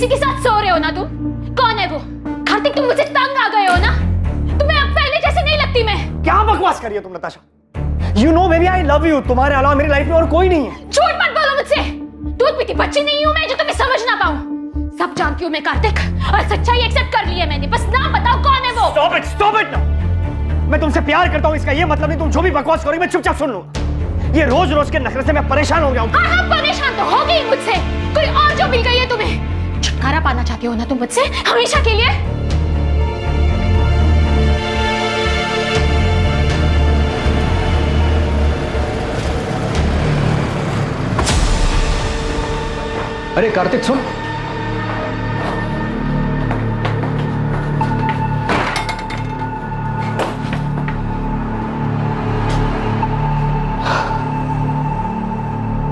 किसी के साथ सो रहे हो ना तुम? कौन है वो? कार्तिक, तुम मुझसे तंग आ गए हो ना? तुम्हें अब पहले जैसे नहीं लगती मैं। क्या बकवास कर रही हो तुम Natasha? You know baby, I love you. तुम्हारे अलावा मेरी लाइफ में और कोई नहीं है। झूठ मत बोलो मुझसे। दूध पीती बच्ची नहीं हूं मैं जो तुम्हें समझ ना पाऊं। सब जानती हूं मैं कार्तिक, और सच्चाई एक्सेप्ट कर ली है मैंने। बस नाम बताओ कौन है वो? Stop it now. मैं तुमसे प्यार करता हूं, इसका ये मतलब नहीं तुम जो भी बकवास करोगी मैं चुपचाप सुन लूंगा। ये रोज रोज के नखरे से मैं परेशान हो गया हूं। हाँ, परेशान तो हो गई मुझसे। कोई और जो मिल गई है तुम्हें। छुटकारा पाना चाहती हो ना तुम मुझसे हमेशा के लिए? अरे कार्तिक सुन।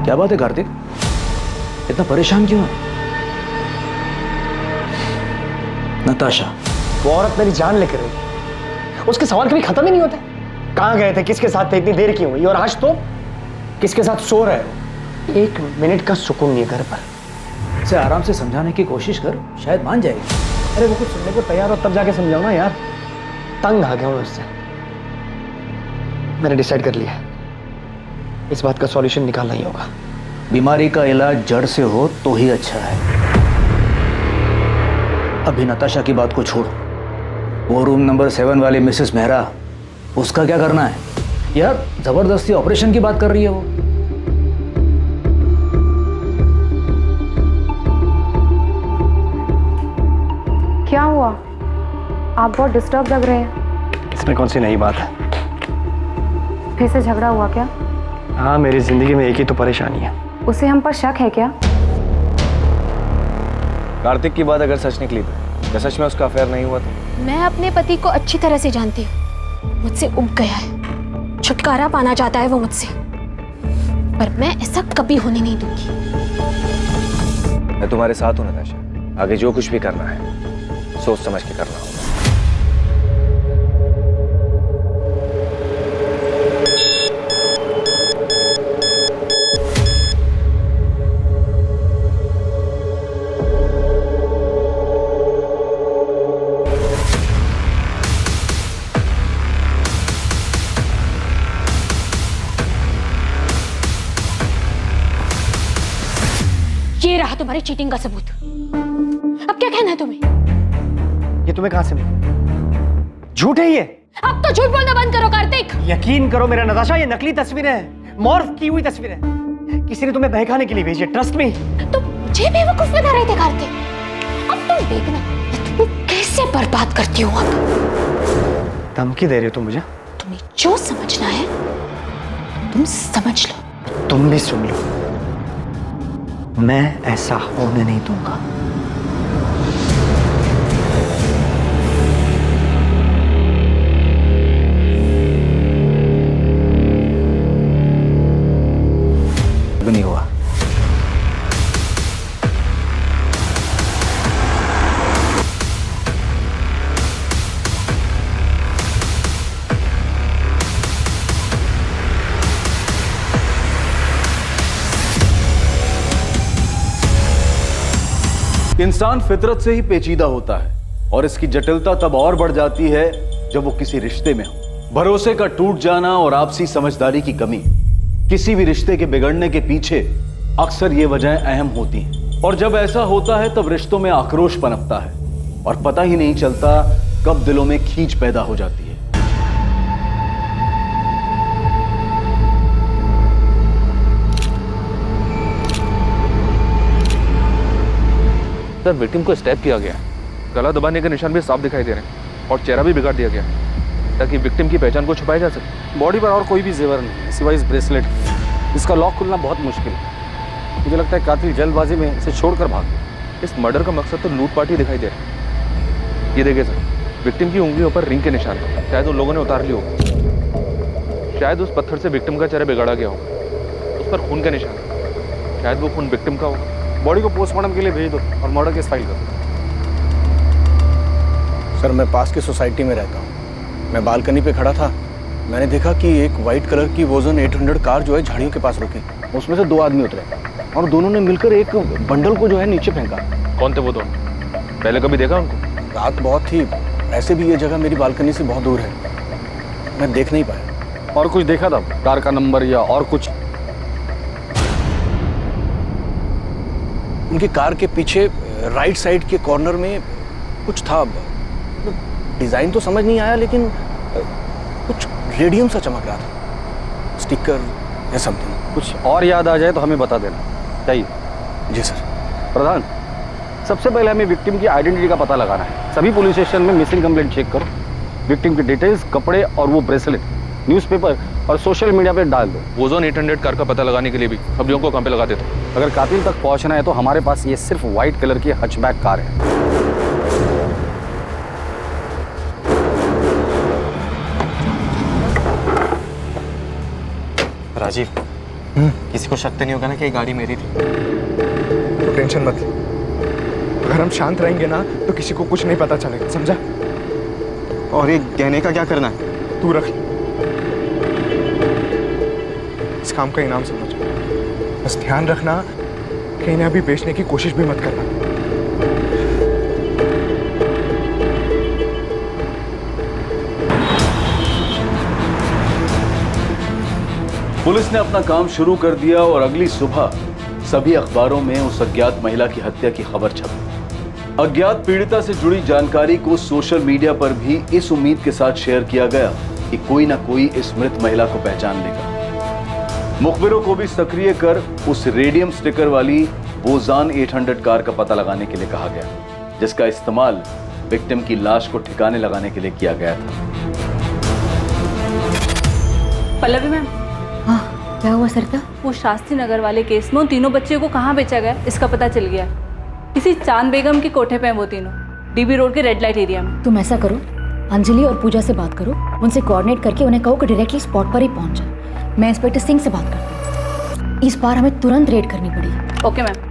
क्या बात है कार्तिक, इतना परेशान क्यों है? नताशा, वो औरत मेरी जान लेकर रही, उसके सवाल कभी खत्म ही नहीं होते। कहां गए थे, किसके साथ थे, इतनी देर क्यों हुई, और आज तो किसके साथ सो रहे हो? एक मिनट का सुकून नहीं है घर पर। इसे आराम से समझाने की कोशिश कर, शायद मान जाएगी। अरे वो कुछ सुनने को तैयार हो तब जाके समझाओ ना यार। तंग आ गया हूं उससे। मैंने डिसाइड कर लिया, इस बात का सॉल्यूशन निकालना ही होगा। बीमारी का इलाज जड़ से हो तो ही अच्छा है। अभी नताशा की बात को छोड़, वो रूम नंबर 7 वाली मिसेस मेहरा, उसका क्या करना है यार? जबरदस्ती ऑपरेशन की बात कर रही है वो। क्या हुआ? आप बहुत डिस्टर्ब लग रहे हैं। इसमें कौन सी नई बात है? फिर से झगड़ा हुआ क्या? हाँ, मेरी जिंदगी में एक ही तो परेशानी है। उसे हम पर शक है क्या? कार्तिक की बात अगर सच निकली तो क्या सच में उसका अफेयर नहीं हुआ था? मैं अपने पति को अच्छी तरह से जानती हूँ। मुझसे उब गया है, छुटकारा पाना चाहता है वो मुझसे, पर मैं ऐसा कभी होने नहीं दूंगी। मैं तुम्हारे साथ हूं नताशा। आगे जो कुछ भी करना है सोच समझ के करना होगा। ये रहा तुम्हारी चीटिंग का सबूत। अब क्या कहना है तुम्हें? ये तुम्हें कहां से मिला? झूठ है ये। अब तो झूठ बोलना बंद करो कार्तिक। यकीन करो मेरा नताशा, ये नकली तस्वीरें हैं, मॉर्फ की हुई तस्वीरें हैं। किसी ने तुम्हें बहकाने के लिए भेजी है, ट्रस्ट मी। तुम मुझे बेवकूफ बना रहे थे कार्तिक। अब तुम देखना तुम कैसे बर्बाद करती हो। अब धमकी दे रही हो तुम मुझे? तुम्हें जो समझना है तुम समझ लो। तुम भी सुन लो, मैं ऐसा होने नहीं दूंगा। नहीं हुआ। इंसान फितरत से ही पेचीदा होता है और इसकी जटिलता तब और बढ़ जाती है जब वो किसी रिश्ते में हो। भरोसे का टूट जाना और आपसी समझदारी की कमी, किसी भी रिश्ते के बिगड़ने के पीछे अक्सर ये वजहें अहम होती हैं। और जब ऐसा होता है तब रिश्तों में आक्रोश पनपता है और पता ही नहीं चलता कब दिलों में खींच पैदा हो जाती है। सर, विक्टिम को स्टैब किया गया है। गला दबाने के निशान भी साफ दिखाई दे रहे हैं और चेहरा भी बिगाड़ दिया गया है ताकि विक्टिम की पहचान को छुपाया जा सके। बॉडी पर और कोई भी जेवर नहीं सिवाय इस ब्रेसलेट। इसका लॉक खुलना बहुत मुश्किल है। मुझे लगता है कातिल जल्दबाजी में इसे छोड़कर भाग गया। इस मर्डर का मकसद तो लूटपाट ही दिखाई दे रहा है। ये देखिए सर, विक्टिम की उंगलियों पर रिंग के निशान है। शायद उन लोगों ने उतार ली होगा। शायद उस पत्थर से विक्टिम का चेहरा बिगाड़ा गया होगा। उस पर खून का निशान है। शायद वो खून विक्टिम का होगा। बॉडी को पोस्टमार्टम के लिए भेज दो और मर्डर केस फाइल करो। सर, मैं पास की सोसाइटी में रहता हूँ। मैं बालकनी पे खड़ा था, मैंने देखा कि एक वाइट कलर की वोजन 800 कार जो है झाड़ियों के पास रुकी। उसमें से 2 आदमी उतरे और दोनों ने मिलकर एक बंडल को जो है नीचे फेंका कौन थे वो दोनों? पहले कभी देखा उनको? रात बहुत थी, ऐसे भी ये जगह मेरी बालकनी से बहुत दूर है, मैं देख नहीं पाया। और कुछ देखा था, कार का नंबर या और कुछ? उनकी कार के पीछे राइट साइड के कॉर्नर में कुछ था, डिजाइन तो समझ नहीं आया, लेकिन कुछ रेडियम सा चमक रहा था, स्टिकर या समथिंग। कुछ और याद आ जाए तो हमें बता देना चाहिए। जी सर। प्रधान, सबसे पहले हमें विक्टिम की आइडेंटिटी का पता लगाना है। सभी पुलिस स्टेशन में मिसिंग कंप्लेंट चेक करो, विक्टिम की डिटेल्स, कपड़े और वो ब्रेसलेट न्यूज़पेपर और सोशल मीडिया पे डाल दो। ओजोन 800 कार का पता लगाने के लिए भी सब लोगों को काम पे लगा देते हो। अगर कातिल तक पहुंचना है तो हमारे पास ये सिर्फ व्हाइट कलर की हचबैक कार है। राजीव, किसी को शक तो नहीं होगा ना कि ये गाड़ी मेरी थी? तो टेंशन मत ले, अगर हम शांत रहेंगे ना तो किसी को कुछ नहीं पता चलेगा, समझा? और ये गहने का क्या करना है? तू रख ले, इस काम का इनाम समझ। बस ध्यान रखना, कहीं ना भी बेचने की कोशिश भी मत करना। पुलिस ने अपना काम शुरू कर दिया और अगली सुबह सभी अखबारों में उस अज्ञात महिला की हत्या की खबर छपी। अज्ञात पीड़िता से जुड़ी जानकारी को सोशल मीडिया पर भी इस उम्मीद के साथ शेयर किया गया कि कोई ना कोई इस मृत महिला को पहचान लेगा। मुखबिरों को भी सक्रिय कर उस रेडियम स्टिकर वाली ओजोन 800 कार का पता लगाने के लिए कहा गया, जिसका इस्तेमाल विक्टिम की लाश को ठिकाने लगाने के लिए किया गया था। पल्लवी मैम, हाँ, क्या हुआ सरिता? वो शास्त्री नगर वाले केस में उन तीनों बच्चों को कहाँ बेचा गया इसका पता चल गया। किसी चांद बेगम के कोठे पे हैं वो तीनों, डीबी रोड के रेड लाइट एरिया में। तुम ऐसा करो, अंजलि और पूजा से बात करो, उनसे कोऑर्डिनेट करके उन्हें कहो कि डायरेक्टली स्पॉट पर ही पहुंच जाए। मैं इंस्पेक्टर सिंह से बात करती हूँ, इस बार हमें तुरंत रेड करनी पड़ेगी। Okay ma'am.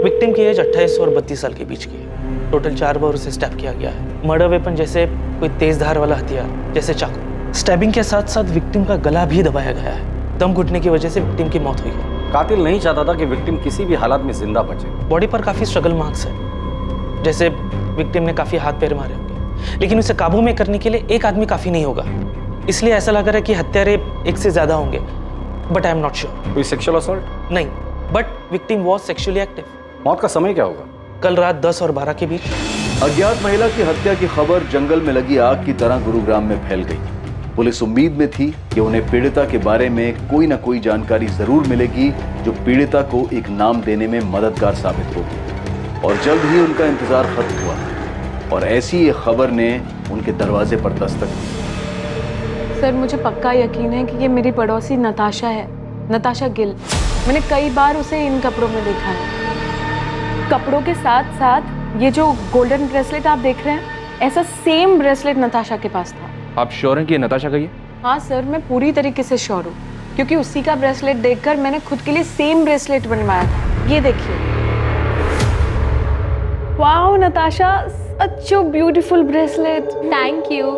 विक्टिम की एज 28 और 32 साल के बीच की है। टोटल 4 बार उसे स्टैब किया गया है। मर्डर वेपन जैसे कोई तेज धार वाला हथियार जैसे चाकू। स्टैबिंग के साथ साथ विक्टिम का गला भी दबाया गया है। दम घुटने की वजह से विक्टिम की मौत हुई है। कातिल नहीं चाहता था कि विक्टिम किसी भी हालात में जिंदा बचे। बॉडी पर काफी स्ट्रगल मार्क्स है, जैसे विक्टिम ने काफी हाथ पैर मारे होंगे, लेकिन उसे काबू में करने के लिए एक आदमी काफी नहीं होगा। इसलिए ऐसा लग रहा है कि हत्यारे एक से ज्यादा होंगे, but I am not sure. कोई सेक्सुअल असॉल्ट? नहीं, but victim was sexually active. मौत का समय क्या होगा? कल रात 10 और 12 के बीच। अज्ञात महिला की हत्या की खबर जंगल में लगी आग की तरह गुरुग्राम में फैल गई। पुलिस उम्मीद में थी कि उन्हें पीड़िता के बारे में कोई ना कोई जानकारी जरूर मिलेगी जो पीड़िता को एक नाम देने में मददगार साबित होगी। और जल्द ही उनका इंतजार खत्म हुआ और ऐसी एक खबर ने उनके दरवाजे पर दस्तक दी। सर, मुझे पक्का यकीन है कि ये मेरी पड़ोसी नताशा है, नताशा गिल। मैंने कई बार उसे इन कपड़ों में देखा है। कपड़ों के साथ साथ ये जो गोल्डन ब्रेसलेट आप देख रहे हैं, ऐसा सेम ब्रेसलेट नताशा के पास था। आप श्योर हैं कि ये नताशा का ही है? हाँ सर, मैं पूरी तरीके से श्योर हूँ, क्योंकि उसी का ब्रेसलेट देखकर मैंने खुद के लिए सेम ब्रेसलेट बनवाया था। ये देखिए। Wow Natasha, such a beautiful bracelet. Thank you.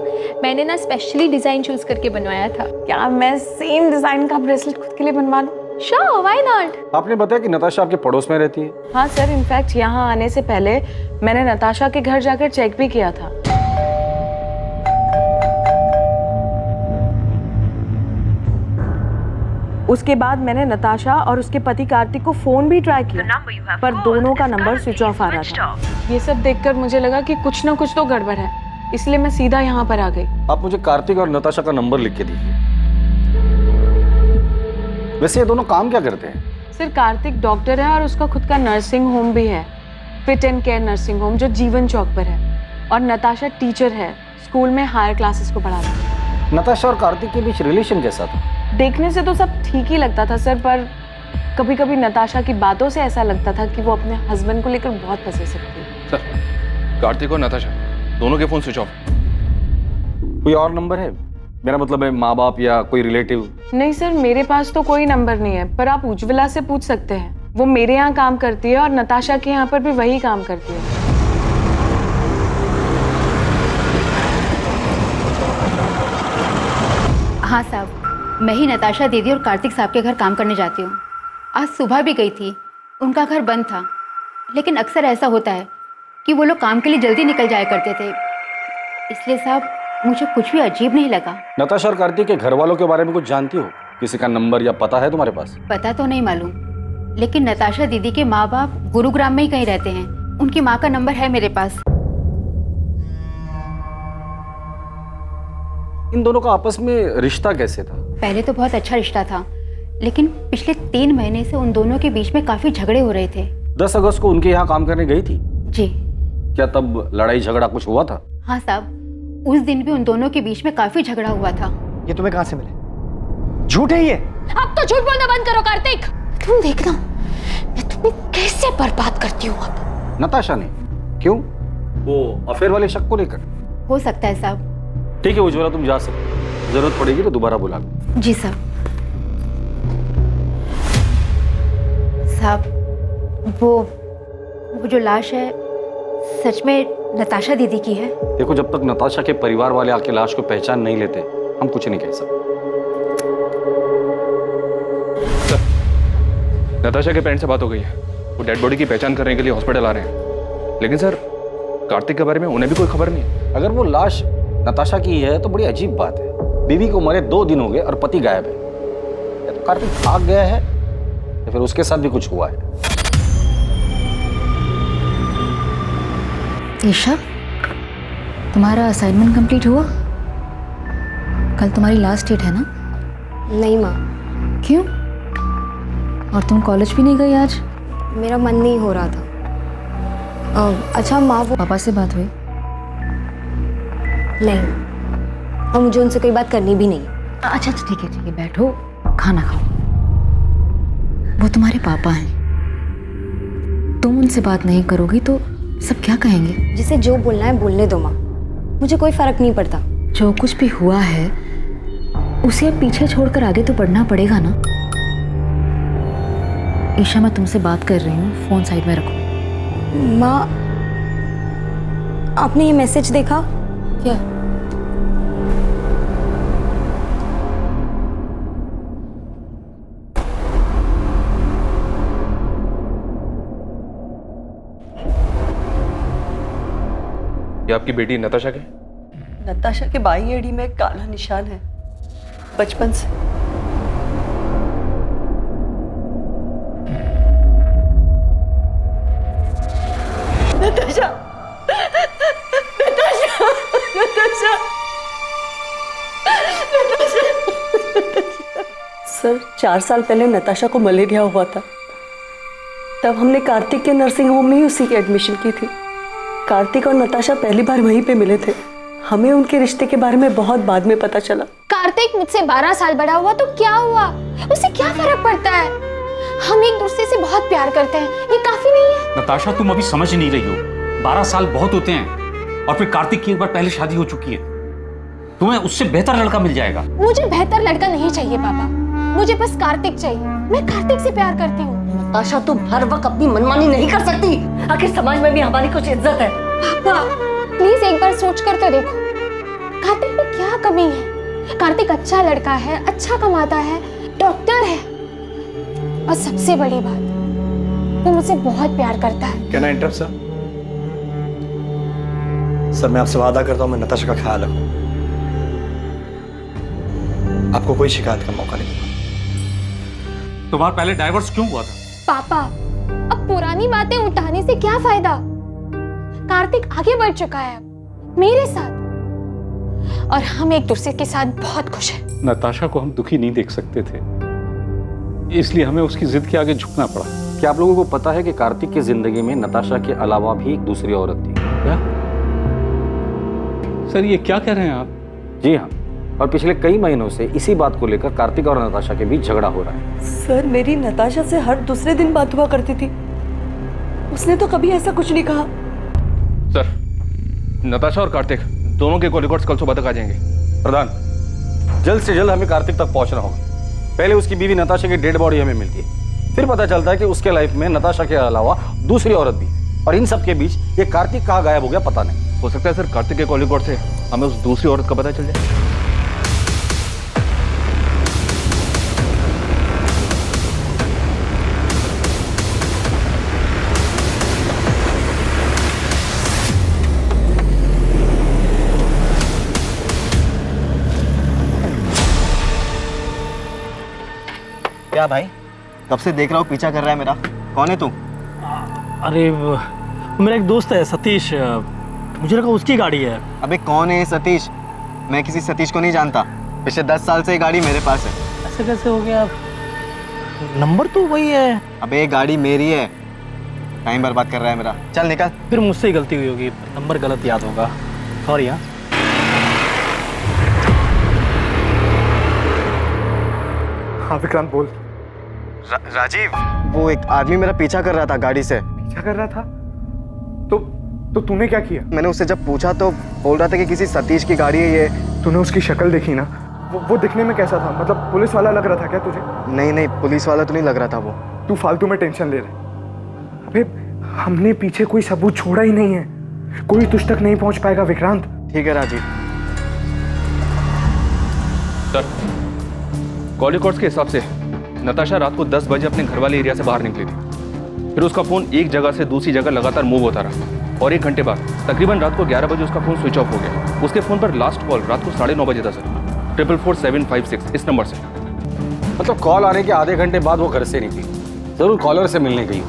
मैंने ना स्पेशली डिजाइन चूज करके बनवाया था। क्या मैं सेम डिजाइन का ब्रेसलेट खुद के लिए बनवा लूं? Sure, why not? आपने बताया कि नताशा आपके पड़ोस में रहती है? हाँ सर, इनफैक्ट यहाँ आने से पहले मैंने नताशा के घर जाकर चेक भी किया था। उसके बाद मैंने नताशा और उसके पति कार्तिक को फोन भी ट्राई किया, पर दोनों का नंबर स्विच ऑफ आ रहा था। ये सब देखकर मुझे लगा कि कुछ ना कुछ तो गड़बड़ है, इसलिए मैं सीधा यहाँ पर आ गई। आप मुझे कार्तिक और नताशा का नंबर लिख के दीजिए। वैसे ये दोनों काम क्या करते हैं? सर, कार्तिक डॉक्टर है और उसका खुद का नर्सिंग होम भी है, fit and care nursing home, जो जीवन चौक पर है। और नताशा टीचर है, स्कूल में हायर क्लासेस को पढ़ाती है। नताशा और कार्तिक के बीच रिलेशन कैसा था? देखने से तो सब ठीक ही लगता था सर, पर कभी कभी नताशा की बातों से ऐसा लगता था कि वो अपने हस्बैंड को लेकर बहुत पसेसिव थी। सर, कार्तिक और नताशा दोनों के फोन स्विच ऑफ। कोई और नंबर है? मेरा मतलब है माँ बाप या कोई रिलेटिव? नहीं सर, मेरे पास तो कोई नंबर नहीं है, पर आप उज्ज्वला से पूछ सकते हैं। वो मेरे यहाँ काम करती है और नताशा के यहाँ पर भी वही काम करती है। हाँ साहब, मैं ही नताशा दीदी और कार्तिक साहब के घर काम करने जाती हूँ। आज सुबह भी गई थी, उनका घर बंद था, लेकिन अक्सर ऐसा होता है कि वो लोग काम के लिए जल्दी निकल जाया करते थे, इसलिए साहब मुझे कुछ भी अजीब नहीं लगा। नताशा और कार्तिक के घर वालों के बारे में कुछ जानती हो? किसी का नंबर या पता है तुम्हारे पास? पता तो नहीं मालूम, लेकिन नताशा दीदी के माँ बाप गुरुग्राम में ही कहीं रहते हैं। उनकी माँ का नंबर है मेरे पास। इन दोनों का आपस में रिश्ता कैसे था? पहले तो बहुत अच्छा रिश्ता था, लेकिन पिछले 3 महीने से उन दोनों के बीच में काफी झगड़े हो रहे थे। 10 अगस्त को उनके यहाँ काम करने गई थी? जी। क्या तब लड़ाई झगड़ा कुछ हुआ था? हाँ साहब, उस दिन भी उन दोनों के बीच में काफी झगड़ा हुआ था। ये तुम्हें कहाँ से मिले? झूठ है ये। अब तो झूठ बोलना बंद करो कार्तिक। तुम देखना मैं तुम्हें कैसे बर्बाद करती हूँ अब। नताशा ने? क्यों? वो अफेयर वाले शक को लेकर? हो सकता है साहब। ठीक है उज्ज्वला, तुम जा सकते, जरूरत पड़ेगी तो दोबारा बुला लो। जी साहब। साहब वो जो लाश है सच में नताशा दीदी की है? देखो, जब तक नताशा के परिवार वाले आके लाश को पहचान नहीं लेते हम कुछ नहीं कह सकते। नताशा के पेरेंट्स से बात हो गई है, वो डेड बॉडी की पहचान करने के लिए हॉस्पिटल आ रहे हैं। लेकिन सर, कार्तिक के बारे में उन्हें भी कोई खबर नहीं है। अगर वो लाश नताशा की है तो बड़ी अजीब बात है। बीवी को मरे 2 दिन हो गए और पति गायब है। या तो कार्तिक भाग गया है या फिर उसके साथ भी कुछ हुआ है। ईशा, तुम्हारा असाइनमेंट कंप्लीट हुआ? कल तुम्हारी लास्ट डेट है ना? नहीं माँ। क्यों? और तुम कॉलेज भी नहीं गई आज? मेरा मन नहीं हो रहा था। अच्छा माँ, वो पापा से बात हुई? नहीं, और मुझे उनसे कोई बात करनी भी नहीं। अच्छा ठीक है बैठो, खाना खाओ। वो तुम्हारे पापा हैं, तुम उनसे बात नहीं करोगी तो सब क्या कहेंगे? जिसे जो बोलना है बोलने दो माँ, मुझे कोई फर्क नहीं पड़ता। जो कुछ भी हुआ है उसे अब पीछे छोड़कर आगे तो बढ़ना पड़ेगा ना। ईशा, मैं तुमसे बात कर रही हूँ, फोन साइड में रखो। माँ, आपने ये मैसेज देखा? क्या? ये आपकी बेटी नताशा के? नताशा के बाई एड़ी में एक काला निशान है, बचपन से। नताशा, नताशा, नताशा, नताशा। सर, 4 साल पहले नताशा को मलेरिया हुआ था। तब हमने कार्तिक के नर्सिंग होम में ही उसी की एडमिशन की थी। कार्तिक और नताशा पहली बार वहीं पे मिले थे। हमें उनके रिश्ते के बारे में बहुत बाद में पता चला। कार्तिक मुझसे 12 साल बड़ा हुआ तो क्या हुआ, उसे क्या फर्क पड़ता है? हम एक दूसरे से बहुत प्यार करते हैं, ये काफी नहीं है? नताशा, तुम अभी समझ नहीं रही हो। 12 साल बहुत होते हैं, और फिर कार्तिक की एक बार पहले शादी हो चुकी है। तुम्हें उससे बेहतर लड़का मिल जाएगा। मुझे बेहतर लड़का नहीं चाहिए पापा, मुझे बस कार्तिक चाहिए। मैं कार्तिक से प्यार करती हूँ। नताशा, तुम हर वक्त अपनी मनमानी नहीं कर सकती। आखिर समाज में भी हमारी कुछ इज्जत है। पापा प्लीज एक बार सोच कर तो देखो, कार्तिक में क्या कमी है? कार्तिक अच्छा लड़का है, अच्छा कमाता है, डॉक्टर है, और सबसे बड़ी बात वो मुझसे बहुत प्यार करता है। Can I interrupt sir? Sir, मैं आपसे वादा करता हूं मैं नताशा का ख्याल रखूं, आपको कोई शिकायत का मौका नहीं दूंगा। तुम्हारा पहले डाइवोर्स क्यों हुआ था? पापा, अब पुरानी बातें उठाने से क्या फायदा? कार्तिक आगे बढ़ चुका है मेरे साथ, और हम एक दूसरे के साथ बहुत खुश हैं। नताशा को हम दुखी नहीं देख सकते थे, इसलिए हमें उसकी जिद के आगे झुकना पड़ा। क्या आप लोगों को पता है कि कार्तिक की जिंदगी में नताशा के अलावा भी एक दूसरी औरत थी? क्या? सर, ये क्या कह रहे हैं आप? जी हाँ, और पिछले कई महीनों से इसी बात को लेकर कार्तिक और नताशा के बीच झगड़ा हो रहा है। सर, मेरी नताशा से हर दूसरे दिन बात हुआ करती थी, उसने तो कभी ऐसा कुछ नहीं कहा। सर, नताशा और कार्तिक दोनों के कॉल रिकॉर्ड्स कल सुबह तक आ जाएंगे। प्रधान, जल्द से जल्द हमें कार्तिक तक पहुंचना होगा। पहले उसकी बीवी नताशा की डेड बॉडी हमें मिलती है, फिर पता चलता है कि उसके लाइफ में नताशा के अलावा दूसरी औरत भी, और इन सब के बीच ये कार्तिक कहाँ गायब हो गया पता नहीं। हो सकता है सर कार्तिक के कॉल रिकॉर्ड से हमें उस दूसरी औरत का पता चल जाए। क्या भाई, कब से देख रहा हूँ पीछा कर रहा है मेरा। कौन है तू? अरे मेरा एक दोस्त है सतीश, मुझे लगा उसकी गाड़ी है। अबे कौन है सतीश? मैं किसी सतीश को नहीं जानता। पिछले 10 साल से ये गाड़ी मेरे पास है। ऐसे कैसे हो गया? नंबर तो वही है। अबे ये गाड़ी मेरी है। टाइम बर्बाद कर रहा है मेरा। चल निकल। फिर मुझसे ही गलती हुई होगी, नंबर गलत याद होगा। सॉरी। हाँ हाँ विक्रांत बोल। राजीव, वो एक आदमी मेरा पीछा कर रहा था गाड़ी से। पीछा कर रहा था? तो तूने क्या किया? मैंने उससे जब पूछा तो बोल रहा था कि किसी सतीश की गाड़ी है ये। तूने उसकी शक्ल देखी ना? वो दिखने में कैसा था? मतलब पुलिस वाला लग रहा था क्या तुझे? नहीं, पुलिस वाला तो नहीं लग रहा था वो। तू फालतू में टेंशन ले रहा। अबे हमने पीछे कोई सबूत छोड़ा ही नहीं है, कोई तुझ तक नहीं पहुंच पाएगा विक्रांत। ठीक है राजीव। सर, कॉल रिकॉर्ड्स के हिसाब से नताशा रात को 10 बजे अपने घर वाले एरिया से बाहर निकली थी। फिर उसका फोन एक जगह से दूसरी जगह लगातार मूव होता रहा और 1 घंटे बाद तकरीबन रात को 11 बजे उसका फोन स्विच ऑफ हो गया। उसके फोन पर लास्ट कॉल रात को 9:30 बजे था सर, 44756 इस नंबर से। मतलब कॉल आने के आधे घंटे बाद वो घर से निकली, जरूर कॉलर से मिलने गई।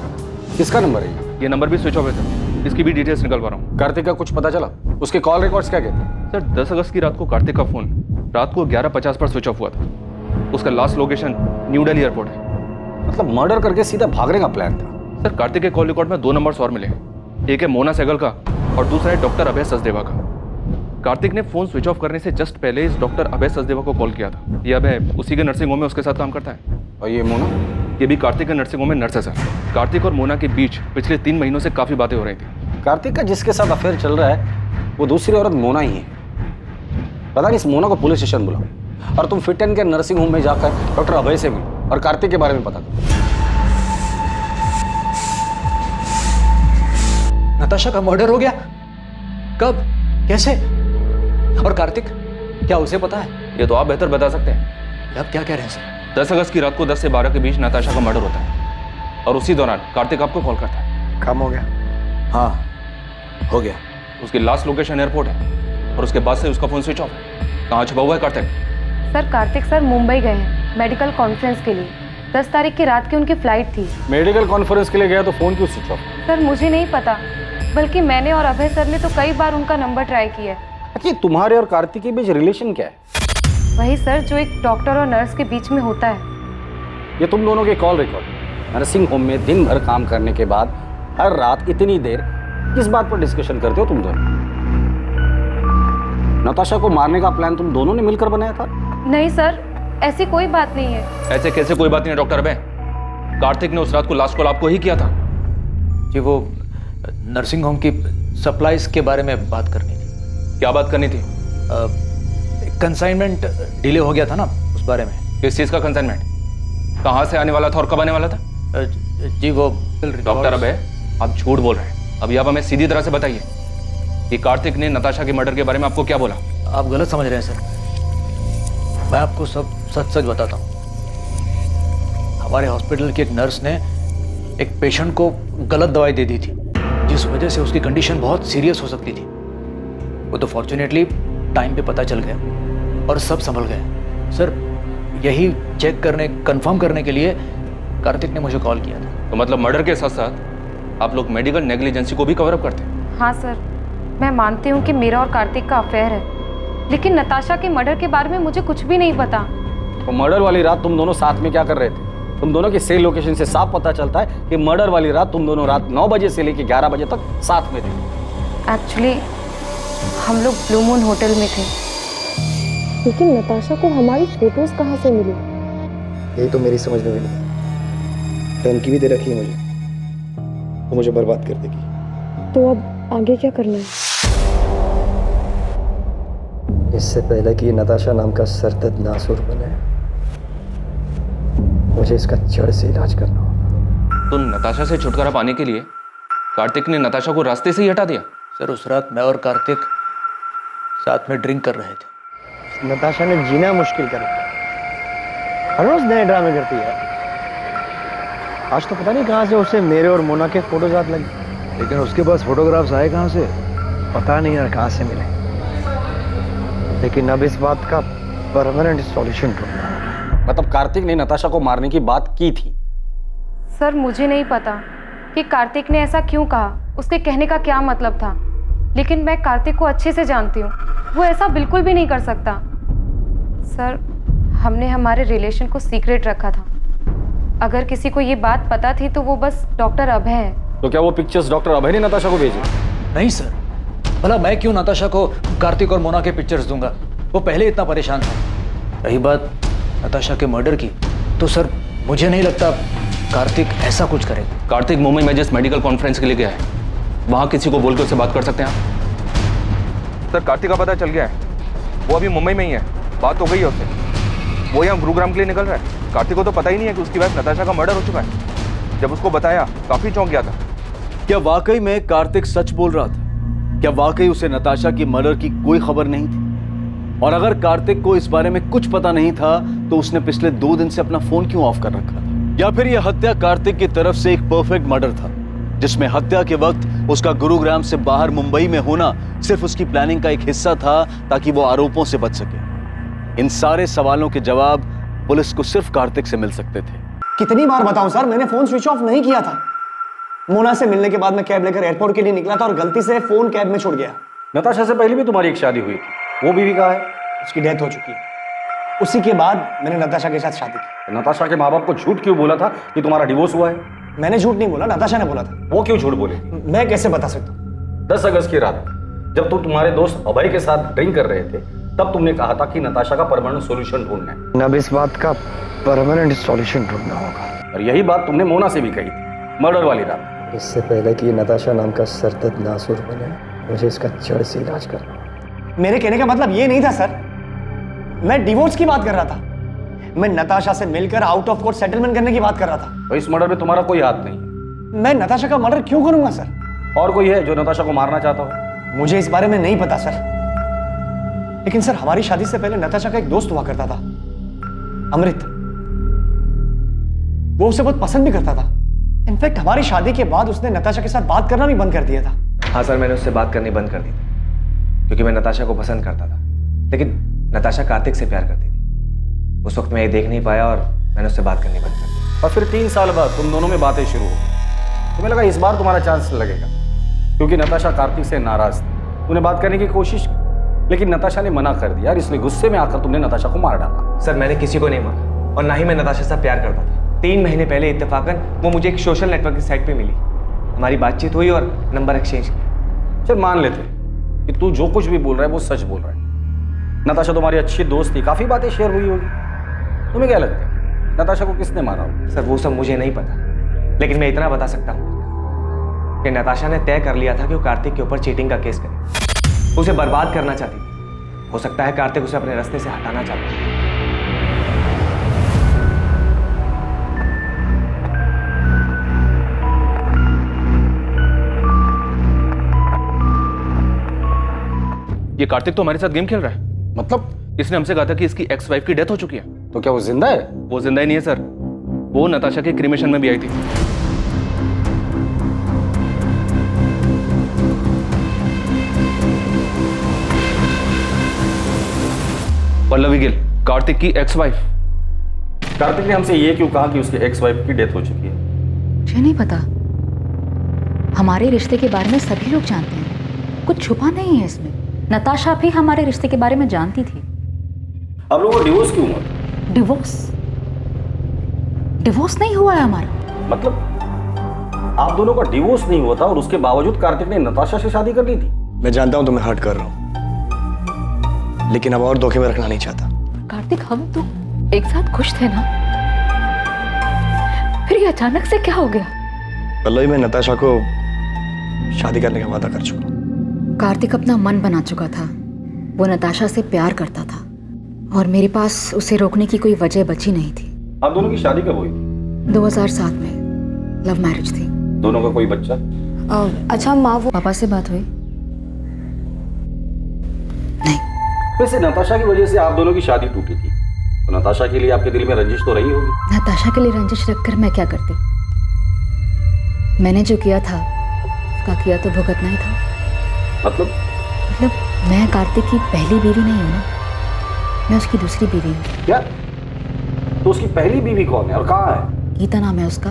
किसका नंबर है ये? नंबर भी स्विच ऑफ है सर, इसकी भी डिटेल्स निकलवा रहा हूँ। कार्तिक का कुछ पता चला? उसके कॉल रिकॉर्ड्स क्या कहते हैं? सर 10 अगस्त की रात को कार्तिक का फोन रात को 11:50 पर स्विच ऑफ हुआ था। उसका last location new Delhi airport है। मतलब मर्डर करके सीधा भागने का प्लान था। सर कार्तिक के कॉल रिकॉर्ड में 2 नंबर्स और मिले। एक है मोना सहगल का और दूसरा है डॉक्टर अभय सचदेवा का। कार्तिक ने फोन स्विच ऑफ करने से जस्ट पहले इस डॉक्टर अभय सचदेवा को कॉल किया था। ये अभय उसी के नर्सिंग होम में उसके साथ काम करता है। और ये मोना? ये भी कार्तिक के नर्सिंग होम में नर्स है सर। कार्तिक और मोना के बीच पिछले 3 महीनों से काफी बातें हो रही थी। कार्तिक का जिसके साथ अफेयर चल रहा है वो दूसरी औरत मोना ही है। पता नहीं इस मोना को पुलिस स्टेशन बुलाओ और तुम फिट एंड के नर्सिंग होम में जाकर डॉक्टर अभय से मिलो और कार्तिक के बारे में पता करो। नताशा का मर्डर हो गया? कब? कैसे? और कार्तिक, क्या उसे पता है? ये तो आप बेहतर बता सकते हैं। आप क्या कह रहे हैं सर? 10 अगस्त की रात को 10 से 12 के बीच नताशा का मर्डर होता है और उसी दौरान कार्तिक आपको कॉल करता है। काम हो गया? हाँ हो गया। उसकी लास्ट लोकेशन एयरपोर्ट है और उसके बाद से उसका फोन स्विच ऑफ है। कहाँ छुपा हुआ है कार्तिक? सर कार्तिक सर मुंबई गए हैं मेडिकल कॉन्फ्रेंस के लिए। 10 तारीख की रात की उनकी फ्लाइट थी। मेडिकल कॉन्फ्रेंस के लिए गया तो फोन क्यों स्विच ऑफ? सर मुझे नहीं पता, बल्कि मैंने और अभय सर ने तो कई बार उनका नंबर ट्राई किया है। अच्छा, तुम्हारे और कार्तिक के बीच रिलेशन क्या है? वही सर जो एक डॉक्टर और नर्स के बीच में होता है। ये तुम दोनों के कॉल रिकॉर्ड। नर्सिंग होम में दिन भर काम करने के बाद हर रात इतनी देर किस बात पर डिस्कशन करते हो तुम दोनों? नताशा को मारने का प्लान तुम दोनों ने मिलकर बनाया था? नहीं सर, ऐसी कोई बात नहीं है। ऐसे कैसे कोई बात नहीं है डॉक्टर अभय? कार्तिक ने उस रात को लास्ट कॉल आपको ही किया था। जी वो नर्सिंग होम की सप्लाईज के बारे में बात करनी थी। क्या बात करनी थी? कंसाइनमेंट डिले हो गया था ना, उस बारे में। किस चीज का कंसाइनमेंट? कहाँ से आने वाला था और कब आने वाला था? जी वो डॉक्टर अभय, आप झूठ बोल रहे हैं। अभी आप हमें सीधी तरह से बताइए कि कार्तिक ने नताशा के मर्डर के बारे में आपको क्या बोला? आप गलत समझ रहे हैं सर। मैं आपको सब सच सच बताता हूँ। हमारे हॉस्पिटल की एक नर्स ने एक पेशेंट को गलत दवाई दे दी थी, जिस वजह से उसकी कंडीशन बहुत सीरियस हो सकती थी। वो तो फॉर्चुनेटली टाइम पे पता चल गया और सब संभल गए। सर यही चेक करने, कंफर्म करने के लिए कार्तिक ने मुझे कॉल किया था। तो मतलब मर्डर के साथ साथ आप लोग मेडिकल नेग्लिजेंसी को भी कवर अप करते हैं? हाँ सर, मैं मानती हूँ कि मेरा और कार्तिक का अफेयर है, लेकिन नताशा के मर्डर के बारे में मुझे कुछ भी नहीं पता। तो मर्डर वाली रात तुम दोनों साथ में क्या कर रहे थे? तुम दोनों की सेल लोकेशन से साफ पता चलता है कि मर्डर वाली रात तुम दोनों रात 9 बजे से लेकर 11 बजे तक साथ में थे। एक्चुअली हम लोग ब्लू मून होटल में थे। लेकिन नताशा को हमारी फोटोज कहाँ से मिली? यही तो मेरी समझ में भी नहीं। धमकी भी दे रखी है मुझे, वो मुझे बर्बाद कर देगी। तो अब आगे क्या करना है? इससे पहले कि नताशा नाम का सरदर्द नासुर बने, मुझे इसका जड़ से इलाज करना होगा। तो नताशा से छुटकारा पाने के लिए कार्तिक ने नताशा को रास्ते से ही हटा दिया? सर उस रात मैं और कार्तिक साथ में ड्रिंक कर रहे थे। नताशा ने जीना मुश्किल कर दिया। हर रोज नए ड्रामे करती है। आज तो पता नहीं कहाँ से उसे मेरे और मोना के फोटोज हाथ लगे। लेकिन उसके पास फोटोग्राफ्स आए कहाँ से? पता नहीं यार कहाँ से मिले। लेकिन अब इस बात का परमानेंट सॉल्यूशन ढूंढना है। मतलब कार्तिक ने नताशा को मारने की बात की थी? सर मुझे नहीं पता कि कार्तिक ने ऐसा क्यों कहा, उसके कहने का क्या मतलब था, लेकिन मैं कार्तिक को अच्छे से जानती हूँ, वो ऐसा बिल्कुल भी नहीं कर सकता। सर हमने हमारे रिलेशन को सीक्रेट रखा था, अगर किसी को ये बात पता थी तो वो बस डॉक्टर अभय है। तो क्या वो पिक्चर्स डॉक्टर अभय ने नताशा को भेजी? नहीं सर, भला मैं क्यों नताशा को कार्तिक और मोना के पिक्चर्स दूंगा, वो पहले इतना परेशान था। रही बात नताशा के मर्डर की, तो सर मुझे नहीं लगता कार्तिक ऐसा कुछ करेगा। कार्तिक मुंबई में जिस मेडिकल कॉन्फ्रेंस के लिए गया है, वहाँ किसी को बोल के उससे बात कर सकते हैं आप? सर कार्तिक का पता चल गया है, वो अभी मुंबई में ही है, बात हो गई है उससे, वो यहाँ गुरुग्राम के लिए निकल रहा है। कार्तिक को तो पता ही नहीं है कि उसकी वाइफ नताशा का मर्डर हो चुका है। जब उसको बताया काफी चौंक गया था। क्या वाकई में कार्तिक सच बोल रहा था? क्या वाकई उसे नताशा की मर्डर की कोई खबर नहीं थी? और अगर कार्तिक को इस बारे में कुछ पता नहीं था तो उसने पिछले 2 दिन से अपना फोन क्यों ऑफ कर रखा था? या फिर यह हत्या कार्तिक की तरफ से एक परफेक्ट मर्डर था, जिसमें हत्या के वक्त उसका गुरुग्राम से बाहर मुंबई में होना सिर्फ उसकी प्लानिंग का एक हिस्सा था ताकि वो आरोपों से बच सके? इन सारे सवालों के जवाब पुलिस को सिर्फ कार्तिक से मिल सकते थे। कितनी बार बताऊं सर, मैंने फोन स्विच ऑफ नहीं किया था। मोना से मिलने के बाद मैं कैब लेकर एयरपोर्ट के लिए निकला था और गलती से फोन कैब में छूट गया। नताशा से पहले भी तुम्हारी एक शादी हुई थी, वो बीवी कहाँ है? उसकी डेथ हो चुकी है। उसी के बाद मैंने नताशा के साथ शादी की। नताशा के माँ बाप को झूठ क्यों बोला था कि तुम्हारा डिवोर्स हुआ है? मैंने झूठ नहीं बोला, नताशा ने बोला था। वो क्यों झूठ बोले? मैं कैसे बता सकता हूँ? 10 अगस्त की रात जब तुम तुम्हारे दोस्त अभय के साथ ड्रिंक कर रहे थे, तब तुमने कहा था कि नताशा का परमानेंट सॉल्यूशन ढूंढना है। अब इस बात का परमानेंट सॉल्यूशन ढूंढना होगा। और यही बात तुमने मोना से भी कही थी मर्डर वाली रात। इससे पहले कि नताशा नाम का सरदर्द नासुर बने, मुझे इसका जड़ से इलाज करना। मेरे कहने का मतलब ये नहीं था सर, मैं डिवोर्स की बात कर रहा था। मैं नताशा से मिलकर आउट ऑफ कोर्ट सेटलमेंट करने की बात कर रहा था। तो इस मर्डर में तुम्हारा कोई हाथ नहीं। मैं नताशा का मर्डर क्यों करूंगा सर? और कोई है जो नताशा को मारना चाहता हो? मुझे इस बारे में नहीं पता सर, लेकिन सर हमारी शादी से पहले नताशा का एक दोस्त हुआ करता था, अमृत। वो उसे बहुत पसंद भी करता था। इनफैक्ट हमारी शादी के बाद उसने नताशा के साथ बात करना भी बंद कर दिया था। हाँ सर, मैंने उससे बात करनी बंद कर दी थी क्योंकि मैं नताशा को पसंद करता था, लेकिन नताशा कार्तिक से प्यार करती थी। उस वक्त मैं ये देख नहीं पाया और मैंने उससे बात करनी बंद कर दी। और फिर 3 साल बाद तुम दोनों में बातें शुरू हो। तुम्हें लगा इस बार तुम्हारा चांस लगेगा, क्योंकि नताशा कार्तिक से नाराज थी। उन्हें बात करने की कोशिश की, लेकिन नताशा ने मना कर दिया और इसलिए गुस्से में आकर तुमने नताशा को मार डाला। सर मैंने किसी को नहीं मारा और ना ही मैं नताशा से प्यार करता था। 3 महीने पहले इत्तेफाकन वो मुझे एक सोशल नेटवर्क की साइट पे मिली। हमारी बातचीत हुई और नंबर एक्सचेंज किया। चल मान लेते कि तू जो कुछ भी बोल रहा है वो सच बोल रहा है। नताशा तुम्हारी अच्छी दोस्त थी, काफी बातें शेयर हुई होगी। तुम्हें क्या लगता है नताशा को किसने मारा होगा? सर वो सब मुझे नहीं पता, लेकिन मैं इतना बता सकता हूँ कि नताशा ने तय कर लिया था कि वो कार्तिक के ऊपर चीटिंग का केस करे। उसे बर्बाद करना चाहती थी। हो सकता है कार्तिक उसे अपने रास्ते से हटाना चाहता है। ये कार्तिक तो हमारे साथ गेम खेल रहा है। मतलब? इसने हमसे कहा था कि इसकी एक्स वाइफ की डेथ हो चुकी है। तो क्या वो जिंदा है? वो जिंदा ही नहीं है सर, वो नताशा के क्रिमेशन में भी आई थी। पल्लवी गिल, कार्तिक की एक्स वाइफ। कार्तिक ने हमसे ये क्यों कहा कि उसकी एक्स वाइफ की डेथ हो चुकी है? मुझे नहीं पता। हमारे रिश्ते के बारे में सभी लोग जानते हैं, कुछ छुपा नहीं है इसमें। नताशा भी हमारे रिश्ते के बारे में जानती थी। अब लोगों को डिवोर्स क्यों हुआ? डिवोर्स नहीं हुआ है हमारा। मतलब आप दोनों का डिवोर्स नहीं हुआ था और उसके बावजूद कार्तिक ने नताशा से शादी कर ली थी? मैं जानता हूं तुम्हें हर्ट कर रहा हूं, लेकिन अब और धोखे में रखना नहीं चाहता। कार्तिक हम तो एक साथ खुश थे ना, फिर ये अचानक से क्या हो गया? पल्लवी, मैं नताशा को शादी करने का वादा कर चुका। कार्तिक अपना मन बना चुका था। वो नताशा से प्यार करता था और मेरे पास उसे रोकने की कोई वजह बची नहीं थी। आप दोनों की शादी कब हुई थी? 2007 में लव मैरिज थी। दोनों का कोई बच्चा? अच्छा माँ, वो पापा से बात हुई? नहीं। वैसे नताशा की वजह से आप दोनों की शादी टूटी थी, तो नताशा के लिए आपके दिल में रंजिश तो रही होगी। नताशा के लिए रंजिश रखकर मैं क्या करती? मैंने जो किया था उसका किया तो भुगतना ही था। मतलब मैं कार्तिक की पहली बीवी नहीं हूँ ना, मैं उसकी दूसरी बीवी हूँ। क्या? तो उसकी पहली बीवी कौन है और कहाँ है? गीता नाम है उसका,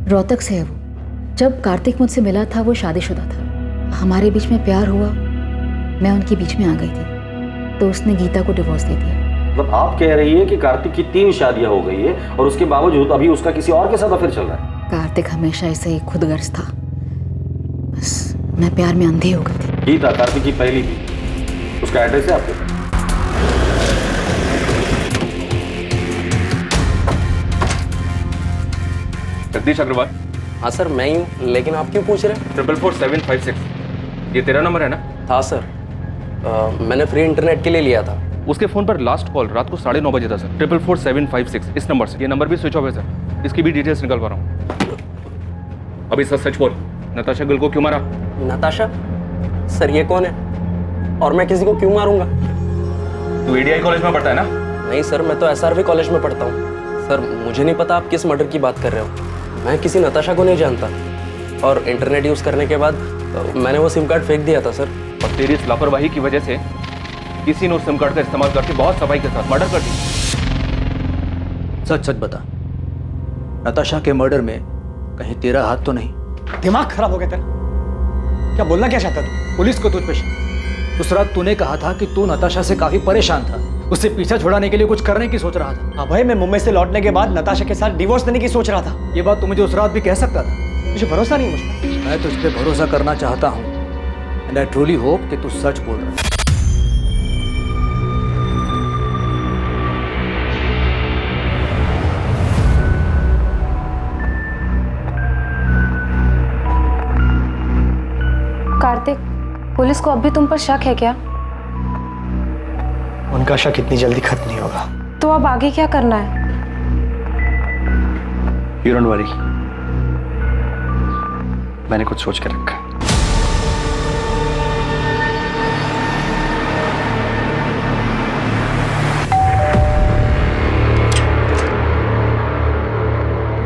रोहतक से है वो। जब कार्तिक मुझसे मिला था वो शादीशुदा था, हमारे बीच में प्यार हुआ, मैं उनके बीच में आ गई थी, तो उसने गीता को डिवोर्स दे दिया। मतलब आप कह रही है कि कार्तिक की 3 शादियां हो गई है और उसके बावजूद अभी उसका किसी और के साथ अफेयर चल रहा है? कार्तिक हमेशा ऐसे ही खुदगर्ज था, बस मैं प्यार में अंधी हो गई थी। गीता कार्तिक की पहली बीवी, उसका एड्रेस है आपके? जगदीश अग्रवाल। हाँ सर मैं ही हूँ, लेकिन आप क्यों पूछ रहे हैं? 444756 ये तेरा नंबर है ना? हाँ सर, मैंने फ्री इंटरनेट के लिए लिया था। उसके फोन पर लास्ट कॉल रात को 9:30 बजे था सर। 444756 इस नंबर से। ये नंबर भी स्विच ऑफ है सर, इसकी भी डिटेल्स निकल पा रहा हूँ। अभी सच सच बोल, नताशा गिल को क्यों मारा? नताशा? सर ये कौन है और मैं किसी को क्यों मारूंगा? तू एडीआई कॉलेज में पढ़ता है ना? नहीं सर, मैं तो एसआरवी कॉलेज में पढ़ता हूँ। सर मुझे नहीं पता आप किस मर्डर की बात कर रहे हो। मैं किसी नताशा को नहीं जानता, और इंटरनेट यूज़ करने के बाद मैंने वो सिम कार्ड फेंक दिया था सर। और तेरी इस लापरवाही की वजह से किसी ने उस सिम कार्ड का इस्तेमाल करके बहुत सफाई के साथ मर्डर कर दी। सच सच बता, नताशा के मर्डर में कहीं तेरा हाथ तो नहीं? दिमाग खराब हो गया तेरा? क्या बोलना क्या चाहता तू? पुलिस को तुझ पे शक। उस रात तूने कहा था कि तू नताशा से काफी परेशान था, उससे पीछा छुड़ाने के लिए कुछ करने की सोच रहा था। अभय, मैं मुंबई से लौटने के बाद नताशा के साथ डिवोर्स देने की सोच रहा था। ये बात तू मुझे उस रात भी कह सकता था। मुझे भरोसा नहीं मुझ पर। मैं तुझ पे भरोसा करना चाहता हूँ, एंड आई ट्रूली होप कि तू सच बोल रहा है। कार्तिक, पुलिस को अब भी तुम पर शक है क्या? उनका शक इतनी जल्दी खत्म नहीं होगा। तो अब आगे क्या करना है? You don't worry, मैंने कुछ सोच कर रखा है।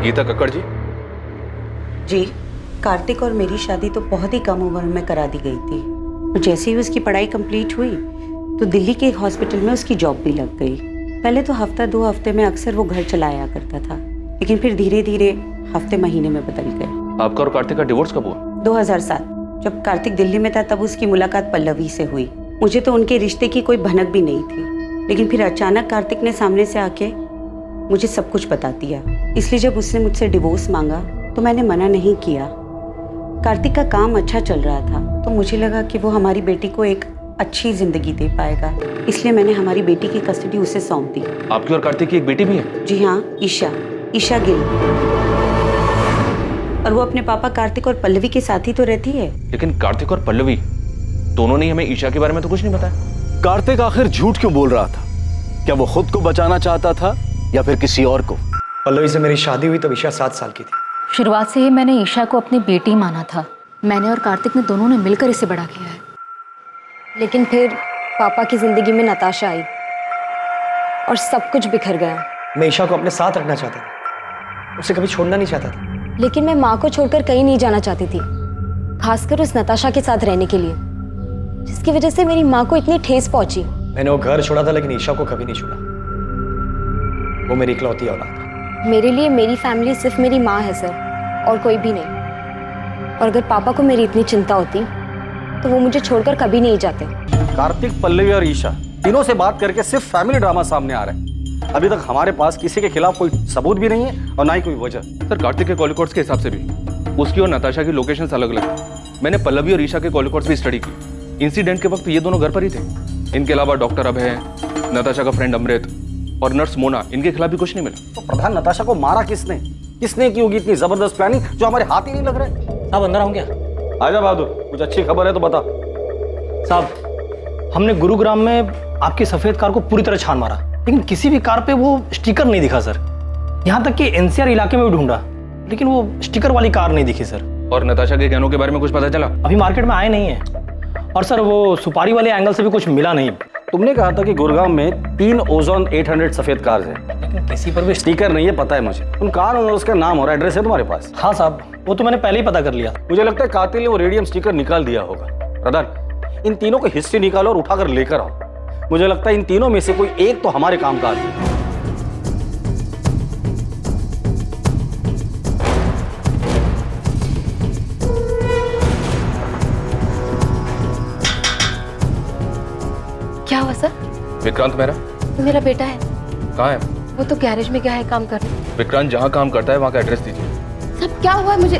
गीता कक्कड़ जी। जी, कार्तिक और मेरी शादी तो बहुत ही कम उम्र में करा दी गई थी, और जैसे ही उसकी पढ़ाई कंप्लीट हुई तो दिल्ली के एक हॉस्पिटल में उसकी जॉब भी लग गई। पहले तो हफ्ता 2 हफ्ते में अक्सर वो घर चला आया करता था, लेकिन फिर धीरे धीरे हफ्ते महीने में बदल गए। आपका और कार्तिक का डिवोर्स कब हुआ? 2007 जब कार्तिक दिल्ली में था तब उसकी मुलाकात पल्लवी से हुई। मुझे तो उनके रिश्ते की कोई भनक भी नहीं थी, लेकिन फिर अचानक कार्तिक ने सामने से आके मुझे सब कुछ बता दिया। इसलिए जब उसने मुझसे डिवोर्स मांगा तो मैंने मना नहीं किया। कार्तिक का काम अच्छा चल रहा था, तो मुझे लगा कि वो हमारी बेटी को एक अच्छी जिंदगी दे पाएगा, इसलिए मैंने हमारी बेटी की कस्टडी उसे सौंप दी। आपकी और कार्तिक की एक बेटी भी है? जी हाँ, ईशा गिल, और वो अपने पापा कार्तिक और पल्लवी के साथ ही तो रहती है। लेकिन कार्तिक और पल्लवी दोनों ने हमें ईशा के बारे में तो कुछ नहीं बताया। कार्तिक आखिर झूठ क्यों बोल रहा था? क्या वो खुद को बचाना चाहता था या फिर किसी और को? पल्लवी से मेरी शादी हुई तब ईशा 7 साल की थी। शुरुआत से ही मैंने ईशा को अपनी बेटी माना था। मैंने और कार्तिक ने दोनों ने मिलकर इसे बड़ा किया है। लेकिन फिर पापा की जिंदगी में नताशा आई और सब कुछ बिखर गया। मैं ईशा को अपने साथ रखना चाहता था, उसे कभी छोड़ना नहीं चाहता था। लेकिन मैं माँ को छोड़कर कहीं नहीं जाना चाहती थी, खासकर उस नताशा के साथ रहने के लिए, जिसकी वजह से मेरी माँ को इतनी ठेस पहुंची। मैंने वो घर छोड़ा था, लेकिन ईशा को कभी नहीं छोड़ा। वो मेरी इकलौती औलाद है। मेरे लिए मेरी फैमिली सिर्फ मेरी माँ है सर, और कोई भी नहीं। और अगर पापा को मेरी इतनी चिंता होती तो वो मुझे छोड़कर कभी नहीं जाते। कार्तिक, पल्लवी और ईशा तीनों से बात करके सिर्फ फैमिली ड्रामा सामने आ रहा है। अभी तक हमारे पास किसी के खिलाफ कोई सबूत भी नहीं है और ना ही कोई वजह। सर, कार्तिक के कॉल रिकॉर्ड्स के हिसाब से भी उसकी और नताशा की लोकेशंस अलग अलग है। मैंने पल्लवी और ईशा के कॉल रिकॉर्ड्स भी स्टडी की। इंसिडेंट के वक्त ये दोनों घर पर ही थे। इनके अलावा डॉक्टर अभय, नताशा का फ्रेंड अमृत और नर्स मोना, इनके खिलाफ भी कुछ नहीं मिला। तो प्रधान, नताशा को मारा किसने? किसने की होगी इतनी जबरदस्त प्लानिंग जो हमारे हाथ ही नहीं लग रहा है? साहब अंदर आऊं क्या? आजा बहादुर, कुछ अच्छी खबर है तो बता। साहब, हमने गुरुग्राम में आपकी सफेद कार को पूरी तरह छान मारा, लेकिन किसी भी कार पे वो स्टिकर नहीं दिखा सर। यहाँ तक कि एनसीआर इलाके में भी ढूंढा, लेकिन वो स्टिकर वाली कार नहीं दिखी सर। और नताशा के गहनों के बारे में कुछ पता चला? अभी मार्केट में आए नहीं है, और सर वो सुपारी वाले एंगल से भी कुछ मिला नहीं। तुमने कहा था कि गुरुग्राम में 3 ओजोन 800 सफेद कार्स हैं, लेकिन किसी पर भी स्टिकर नहीं है, पता है मुझे। उन कार और उसका नाम और एड्रेस है तुम्हारे पास? हाँ साहब, वो तो मैंने पहले ही पता कर लिया। मुझे लगता है कातिल ने वो रेडियम स्टिकर निकाल दिया होगा। प्रधान, इन तीनों की हिस्ट्री निकालो और उठाकर लेकर आओ। मुझे लगता है इन तीनों में से कोई एक तो हमारे काम का आदमी है। क्या हुआ सर? विक्रांत मेरा वो मेरा बेटा है। कहाँ है? वो तो गैरेज में गया है काम करने। विक्रांत जहाँ काम करता है वहाँ का एड्रेस दीजिए। सब क्या हुआ है मुझे?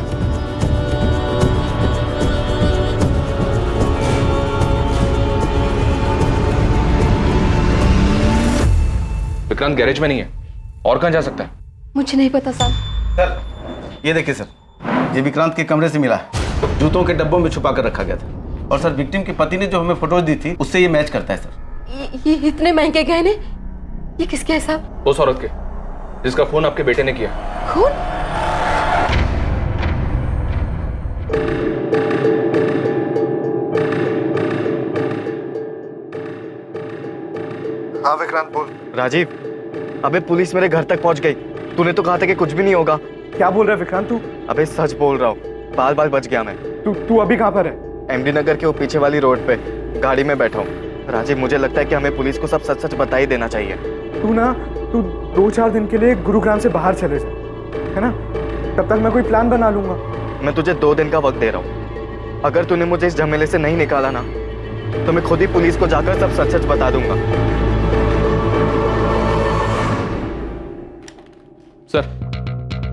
विक्रांत गैरेज में नहीं है, और कहाँ जा सकता है? मुझे नहीं पता साहब। सर ये देखिए सर, ये विक्रांत के कमरे से मिला है, जूतों के डब्बों में छुपा कर रखा गया था। और सर विक्टिम की पति ने जो हमें फोटोज दी थी उससे ये मैच करता है सर। ये इतने महंगे गहने, ये किसके है साहब? उस औरत के जिसका फोन आपके बेटे ने किया। खून? हाँ विक्रांत बोल। राजीव, अबे पुलिस मेरे घर तक पहुंच गई। तूने तो कहा था कि कुछ भी नहीं होगा। क्या बोल रहा है विक्रांत तू? अबे सच बोल रहा हूँ, बाल बाल बच गया मैं। तू अभी कहाँ पर है? एमडी नगर के वो पीछे वाली रोड पे गाड़ी में बैठा हूँ। राजीव, मुझे लगता है कि हमें पुलिस को सब सच सच बता ही देना चाहिए। तू 2-4 दिन के लिए गुरुग्राम से बाहर चले जा, है ना? तब तक मैं कोई प्लान बना लूंगा। मैं तुझे 2 दिन का वक्त दे रहा हूँ। अगर तूने मुझे इस झमेले से नहीं निकाला ना, तो मैं खुद ही पुलिस को जाकर सब सच सच बता दूंगा। सर,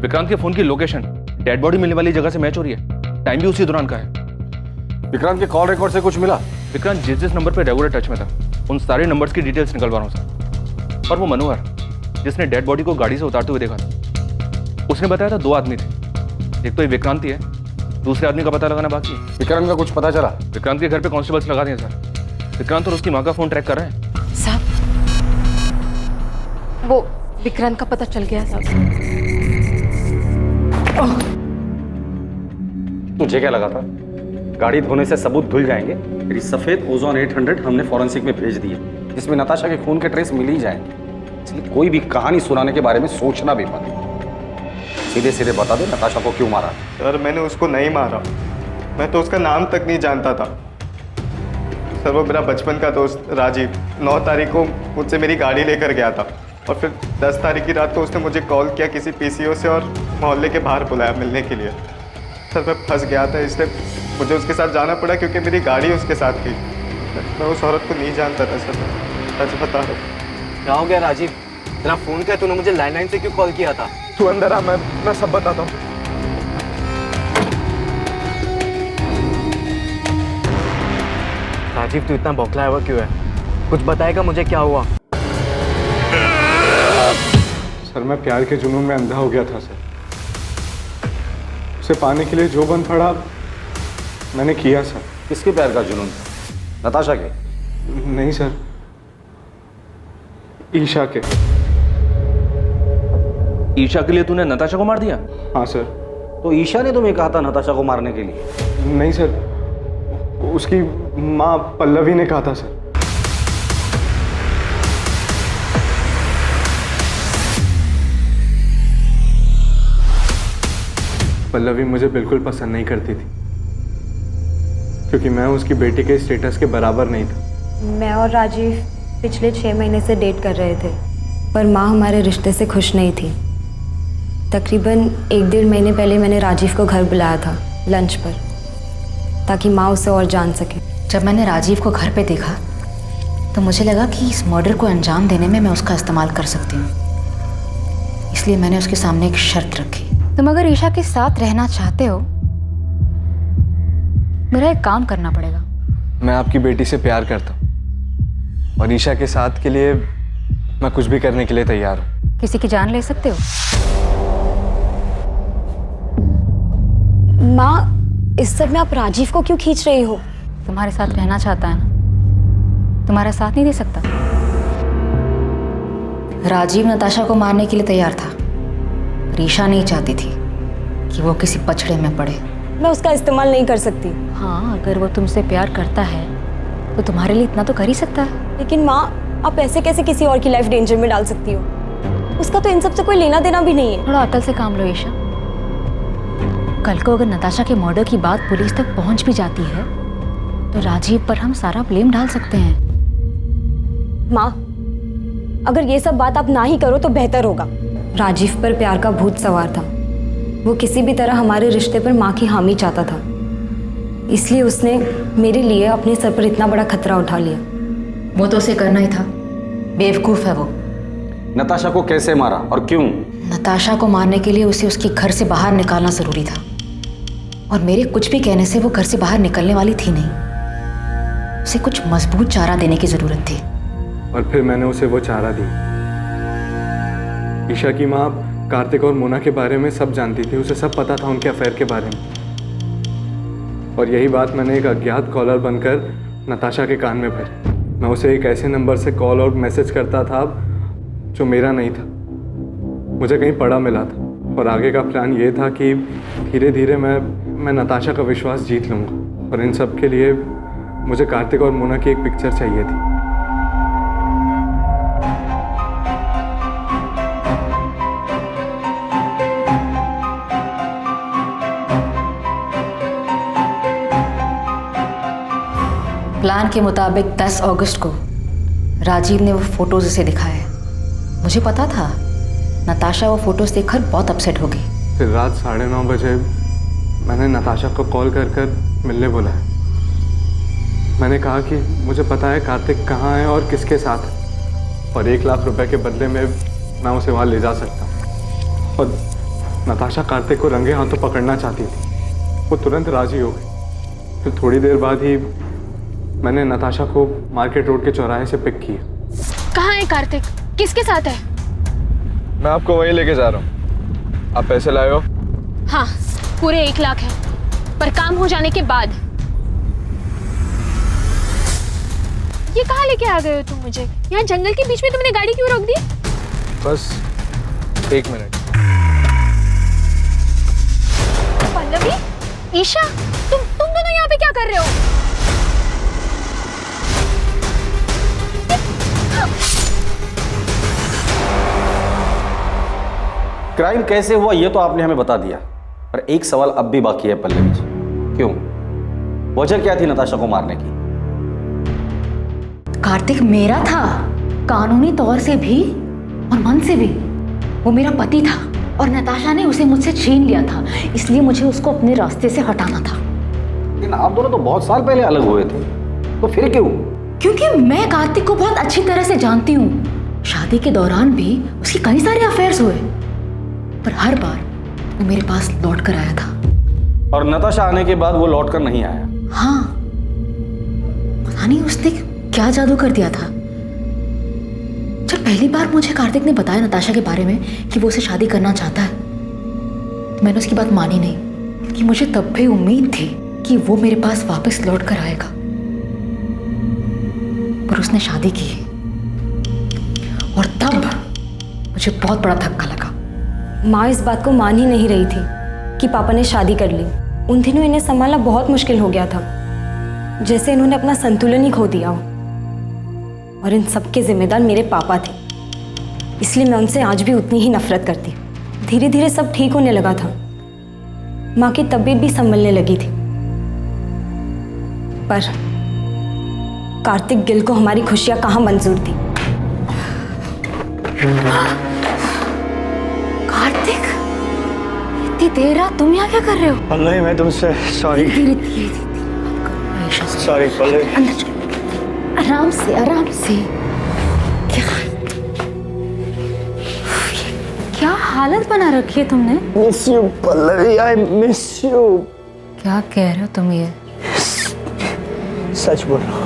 विक्रांत के फोन की लोकेशन डेड बॉडी मिलने वाली जगह से मैच हो रही है। टाइम भी उसी दौरान का है। विक्रांत के कॉल रिकॉर्ड से कुछ मिला? विक्रांत जिस नंबर पे रेगुलर टच में था, उन सारे नंबर्स की डिटेल्स निकलवा रहा हूँ सर। और वो मनोहर जिसने डेड बॉडी को गाड़ी से उतारते हुए देखा था, उसने बताया था 2 आदमी थे। एक तो ये विक्रांत ही है, दूसरे आदमी का पता लगाना बाकी है। विक्रांत का कुछ पता चला? विक्रांत के घर पे कांस्टेबल्स लगा दिए सर। विक्रांत और उसकी माँ का फोन ट्रैक कर रहे हैं। साहब, वो विक्रांत का पता चल गया साहब। मुझे क्या लगा था गाड़ी धोने से सबूत धुल जाएंगे। मेरी सफेद ओजोन 800 हमने फॉरेंसिक में भेज दी है, जिसमें नताशा के खून के ट्रेस मिल ही जाएंगे। इसलिए कोई भी कहानी सुनाने के बारे में सोचना भी मत। सीधे सीधे बता दे नताशा को क्यों मारा। सर मैंने उसको नहीं मारा, मैं तो उसका नाम तक नहीं जानता था। सर वो मेरा बचपन का दोस्त राजीव 9 तारीख को मुझसे मेरी गाड़ी लेकर गया था, और फिर 10 तारीख की रात को उसने मुझे कॉल किया किसी पीसीओ से और मोहल्ले के बाहर बुलाया मिलने के लिए। सर मैं फंस गया था, इसलिए मुझे उसके साथ जाना पड़ा क्योंकि मेरी गाड़ी उसके साथ थी। मैं उस औरत को नहीं जानता था सर, सच बता रहा हूँ। क्या हो गया राजीव? तेरा फोन क्या, तूने मुझे लैंडलाइन से क्यों कॉल किया था? तू अंदर आ, मैं सब बताता हूँ। राजीव तू इतना बौखलाया हुआ क्यों है? कुछ बताएगा मुझे क्या हुआ? सर मैं प्यार के जुनून में अंधा हो गया था सर। उसे पाने के लिए जो बन पड़ा मैंने किया सर। किसके प्यार का जुनून था? नताशा के? नहीं सर, ईशा के। ईशा के लिए तूने नताशा को मार दिया? हाँ सर। तो ईशा ने तुम्हें कहा था नताशा को मारने के लिए? नहीं सर, उसकी माँ पल्लवी ने कहा था सर। पल्लवी मुझे बिल्कुल पसंद नहीं करती थी, क्योंकि मैं उसकी बेटी के स्टेटस के बराबर नहीं था। मैं और राजीव पिछले 6 महीने से डेट कर रहे थे, पर माँ हमारे रिश्ते से खुश नहीं थी। तकरीबन 1-1.5 महीने पहले मैंने राजीव को घर बुलाया था लंच पर, ताकि माँ उसे और जान सके। जब मैंने राजीव को घर पे देखा तो मुझे लगा कि इस मर्डर को अंजाम देने में मैं उसका इस्तेमाल कर सकती हूँ, इसलिए मैंने उसके सामने एक शर्त रखी। तुम अगर ईशा के साथ रहना चाहते हो, मेरा एक काम करना पड़ेगा। मैं आपकी बेटी से प्यार करता हूँ, और ईशा के साथ के लिए मैं कुछ भी करने के लिए तैयार हूँ। किसी की जान ले सकते हो? माँ, इस सब में आप राजीव को क्यों खींच रही हो? तुम्हारे साथ रहना चाहता है ना, तुम्हारा साथ नहीं दे सकता। राजीव नताशा को मारने के लिए तैयार था, पर ईशा नहीं चाहती थी कि वो किसी पछड़े में पड़े। मैं उसका इस्तेमाल नहीं कर सकती। हाँ, अगर वो तुमसे प्यार करता है तो तुम्हारे लिए इतना तो कर ही सकता है। लेकिन माँ, आप ऐसे कैसे किसी और की लाइफ डेंजर में डाल सकती हो? उसका तो इन सब से कोई लेना देना भी नहीं है। थोड़ा अकल से काम लो ईशा। कल को अगर नताशा के मर्डर की बात पुलिस तक पहुंच भी जाती है तो राजीव पर हम सारा ब्लेम डाल सकते हैं। माँ, अगर ये सब बात आप ना ही करो तो बेहतर होगा। राजीव पर प्यार का भूत सवार था। वो किसी भी तरह हमारे रिश्ते पर माँ की हामी चाहता था, इसलिए उसने मेरे लिए अपने सर पर इतना बड़ा खतरा उठा लिया। वो तो उसे करना ही था, बेवकूफ़ है वो। नताशा को कैसे मारा और क्यों? नताशा को मारने के लिए उसे उसके घर से बाहर निकालना ज़रूरी था, और मेरे कुछ भी कहने से वो घर से बाहर निकलने वाली थी नहीं। उसे कुछ मजबूत चारा देने की ज़रूरत थी। और फिर मैंने उसे वो चारा दी। ईशा की माँ कार्तिक और मोना के बारे में सब जानती थी, उसे सब पता था उनके अफेयर के बारे में। और यही बात मैंने एक अज्ञात कॉलर बनकर नताशा के कान में भरी। मैं उसे एक ऐसे नंबर से कॉल और मैसेज करता था जो मेरा नहीं था, मुझे कहीं पड़ा मिला था। और आगे का प्लान ये था कि धीरे धीरे मैं नताशा का विश्वास जीत लूँगा। और इन सब के लिए मुझे कार्तिक और मोना की एक पिक्चर चाहिए थी। प्लान के मुताबिक 10 अगस्त को राजीव ने वो फोटोज उसे दिखाए। मुझे पता था नताशा वो फोटोज देखकर बहुत अपसेट होगी। फिर रात 9:30 बजे मैंने नताशा को कॉल कर मिलने बुलाया। मैंने कहा कि मुझे पता है कार्तिक कहाँ है और किसके साथ है, और 1 लाख रुपए के बदले में मैं उसे वहाँ ले जा सकता हूँ। और नताशा कार्तिक को रंगे हाथों पकड़ना चाहती थी। वो तुरंत राजी हो गई। फिर थोड़ी देर बाद ही मैंने नताशा को मार्केट रोड के चौराहे से पिक किया। कहाँ है कार्तिक? किसके साथ है? मैं आपको वहीं लेके जा रहा हूँ। आप पैसे लाए हो? हाँ, पूरे 1 लाख है, पर काम हो जाने के बाद। ये कहाँ लेके आ गए हो तुम मुझे? यहाँ जंगल के बीच में तुमने गाड़ी क्यों रोक दी? बस 1 मिनट। पल्लवी, ईशा, तुम दोनों यहाँ पे क्या कर रहे हो? क्राइम कैसे हुआ ये तो आपने हमें बता दिया, पर एक सवाल अब भी बाकी है पल्लवी जी। क्यों? वजह क्या थी नताशा को मारने की? कार्तिक मेरा था, कानूनी तौर से भी और मन से भी। वो मेरा पति था और नताशा ने उसे मुझसे छीन लिया था, इसलिए मुझे उसको अपने रास्ते से हटाना था। लेकिन आप दोनों तो बहुत साल पहले अलग हुए थे, तो फिर क्यों? क्योंकि मैं कार्तिक को बहुत अच्छी तरह से जानती हूँ। शादी के दौरान भी उसकी कई सारे अफेयर्स हुए, पर हर बार वो मेरे पास लौट कर आया था। और नताशा आने के बाद वो लौट कर नहीं आया? हाँ, पता नहीं उसने क्या जादू कर दिया था। जब पहली बार मुझे कार्तिक ने बताया नताशा के बारे में कि वो उसे शादी करना चाहता है, तो मैंने उसकी बात मानी नहीं, कि मुझे तब भी उम्मीद थी कि वो मेरे पास वापस लौट कर आएगा। पर उसने शादी की, और तब मुझे बहुत बड़ा धक्का लगा। माँ इस बात को मान ही नहीं रही थी कि पापा ने शादी कर ली। उन दिनों इन्हें संभालना बहुत मुश्किल हो गया था, जैसे इन्होंने अपना संतुलन ही खो दिया हो। और इन सब के जिम्मेदार मेरे पापा थे, इसलिए मैं उनसे आज भी उतनी ही नफरत करती। धीरे धीरे सब ठीक होने लगा था, माँ की तबीयत भी संभलने लगी थी। पर कार्तिक गिल को हमारी खुशियां कहाँ मंजूर थी। कार्तिक, इतनी देर रात तुम यहाँ क्या कर रहे हो? पल्लवी, मैं तुमसे सॉरी। सॉरी पल्लवी। आराम से, आराम से। क्या हालत बना रखी है तुमने? Miss you Pallavi, I miss you. क्या कह रहे हो तुम ये? सच बोल रहा हूँ,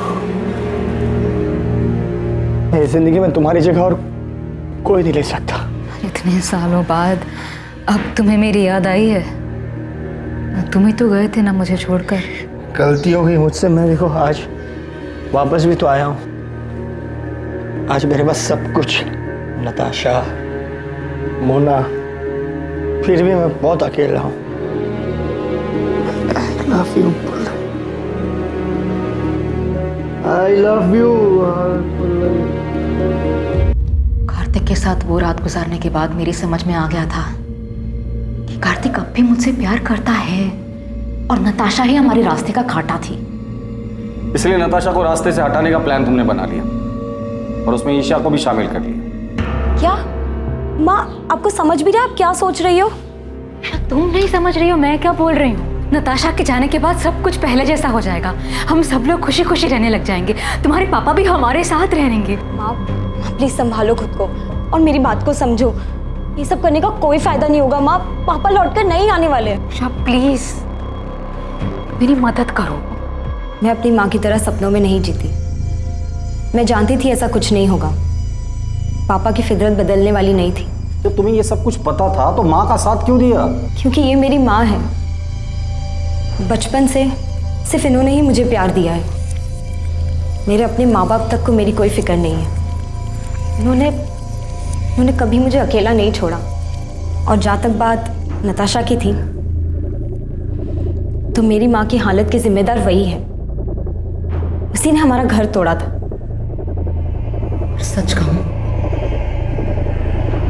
मेरी जिंदगी में तुम्हारी जगह और कोई नहीं ले सकता। इतने सालों बाद अब तुम्हें मेरी याद आई है? तुम ही तो गए थे ना मुझे छोड़कर। गलती हो गई मुझसे। मैं देखो आज वापस भी तो आया हूँ। आज मेरे पास सब कुछ, नताशा, मोना, फिर भी मैं बहुत अकेला हूँ। I love you, I love you। Kartik के साथ वो रात गुजारने के बाद मेरी समझ में आ गया था कि कार्तिक अब भी मुझसे प्यार करता है, और नताशा ही हमारे रास्ते का कांटा थी। इसलिए नताशा को रास्ते से हटाने का प्लान तुमने बना लिया, और उसमें ईशा को भी शामिल कर लिया। क्या माँ, आपको समझ भी रहा है आप क्या सोच रही हो? तुम नहीं समझ रही हो मैं क्या बोल रही हूँ? नताशा के जाने के बाद सब कुछ पहले जैसा हो जाएगा। हम सब लोग खुशी खुशी रहने लग जाएंगे। तुम्हारे पापा भी हमारे साथ रहेंगे। माँ प्लीज संभालो खुद को और मेरी बात को समझो। ये सब करने का कोई फायदा नहीं होगा माँ। पापा लौटकर नहीं आने वाले। प्लीज मेरी मदद करो। मैं अपनी माँ की तरह सपनों में नहीं जीती। मैं जानती थी ऐसा कुछ नहीं होगा। पापा की फितरत बदलने वाली नहीं थी। जब तुम्हें ये सब कुछ पता था तो माँ का साथ क्यों दिया? क्योंकि ये मेरी माँ है। बचपन से सिर्फ इन्होंने ही मुझे प्यार दिया है। मेरे अपने माँ बाप तक को मेरी कोई फिक्र नहीं है। इन्होंने कभी मुझे अकेला नहीं छोड़ा। और जहाँ तक बात नताशा की थी, तो मेरी माँ की हालत के जिम्मेदार वही है। उसी ने हमारा घर तोड़ा था। सच कहूं,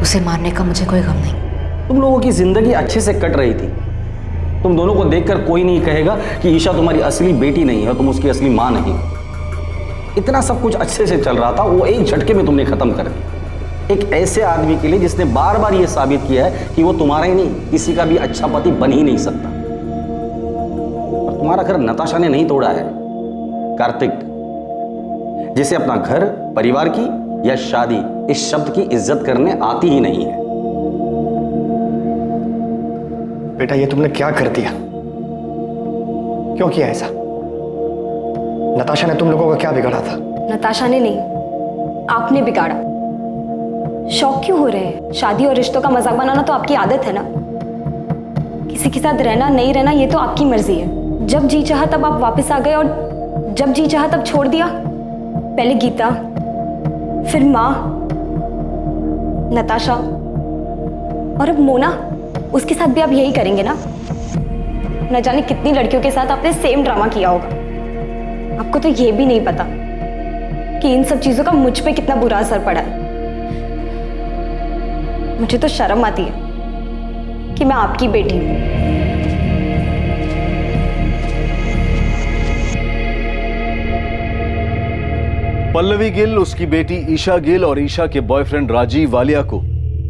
उसे मारने का मुझे कोई गम नहीं। तुम लोगों की जिंदगी अच्छे से कट रही थी। तुम दोनों को देखकर कोई नहीं कहेगा कि ईशा तुम्हारी असली बेटी नहीं है, तुम उसकी असली माँ नहीं। इतना सब कुछ अच्छे से चल रहा था, वो एक झटके में तुमने खत्म कर दिया। एक ऐसे आदमी के लिए जिसने बार बार ये साबित किया है कि वो तुम्हारा ही नहीं किसी का भी अच्छा पति बन ही नहीं सकता। और तुम्हारा घर नताशा ने नहीं तोड़ा है, कार्तिक, जिसे अपना घर, परिवार की या शादी इस शब्द की इज्जत करने आती ही नहीं है। बेटा ये तुमने क्या कर दिया? क्यों किया ऐसा? नताशा ने तुम लोगों का क्या बिगाड़ा था? नताशा ने नहीं, आपने बिगाड़ा। शौक क्यों हो रहे हैं? शादी और रिश्तों का मजाक बनाना तो आपकी आदत है ना। किसी के साथ रहना नहीं रहना ये तो आपकी मर्जी है। जब जी चाहा तब आप वापस आ गए और जब जी चाहा तब छोड़ दिया। पहले गीता, फिर माँ, नताशा और अब मोना। उसके साथ भी आप यही करेंगे ना? न जाने कितनी लड़कियों के साथ आपने सेम ड्रामा किया होगा। आपको तो ये भी नहीं पता कि इन सब चीजों का मुझ पे कितना बुरा असर पड़ा है। मुझे तो शर्म आती है कि मैं आपकी बेटी हूं। पल्लवी गिल, उसकी बेटी ईशा गिल और ईशा के बॉयफ्रेंड राजीव वालिया को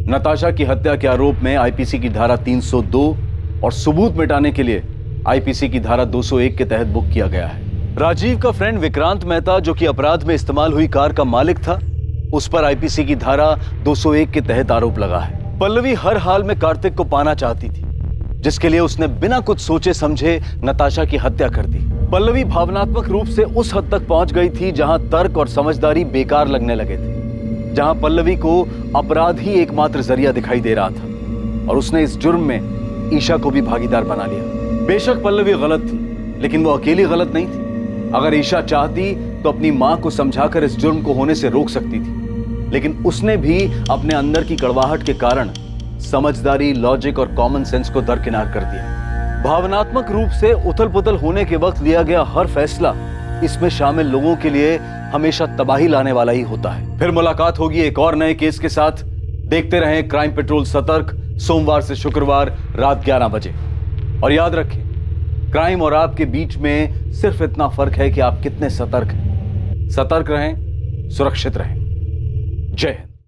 नताशा की हत्या के आरोप में आईपीसी की धारा 302 और सबूत मिटाने के लिए आईपीसी की धारा 201 के तहत बुक किया गया है। राजीव का फ्रेंड विक्रांत मेहता, जो कि अपराध में इस्तेमाल हुई कार का मालिक था, उस पर आईपीसी की धारा 201 के तहत आरोप लगा है। पल्लवी हर हाल में कार्तिक को पाना चाहती थी, जिसके लिए उसने बिना कुछ सोचे समझे नताशा की हत्या कर दी। पल्लवी भावनात्मक रूप से उस हद तक पहुंच गई थी जहां तर्क और समझदारी बेकार लगने लगे थे, जहां पल्लवी को अपराध ही एकमात्र जरिया दिखाई दे रहा था और उसने इस जुर्म में ईशा को भी भागीदार बना लिया। बेशक पल्लवी गलत थी, लेकिन वो अकेली गलत नहीं थी। अगर ईशा चाहती तो अपनी मां को समझाकर इस जुर्म को होने से रोक सकती थी, लेकिन उसने भी अपने अंदर की कड़वाहट के कारण समझदारी, लॉजिक और कॉमन सेंस को दरकिनार कर दिया। भावनात्मक रूप से उथल पुथल होने के वक्त लिया गया हर फैसला इसमें शामिल लोगों के लिए हमेशा तबाही लाने वाला ही होता है। फिर मुलाकात होगी एक और नए केस के साथ। देखते रहें क्राइम पेट्रोल सतर्क, सोमवार से शुक्रवार रात 11 बजे। और याद रखें, क्राइम और आपके बीच में सिर्फ इतना फर्क है कि आप कितने सतर्क हैं। सतर्क रहें, सुरक्षित रहें। जय हिंद।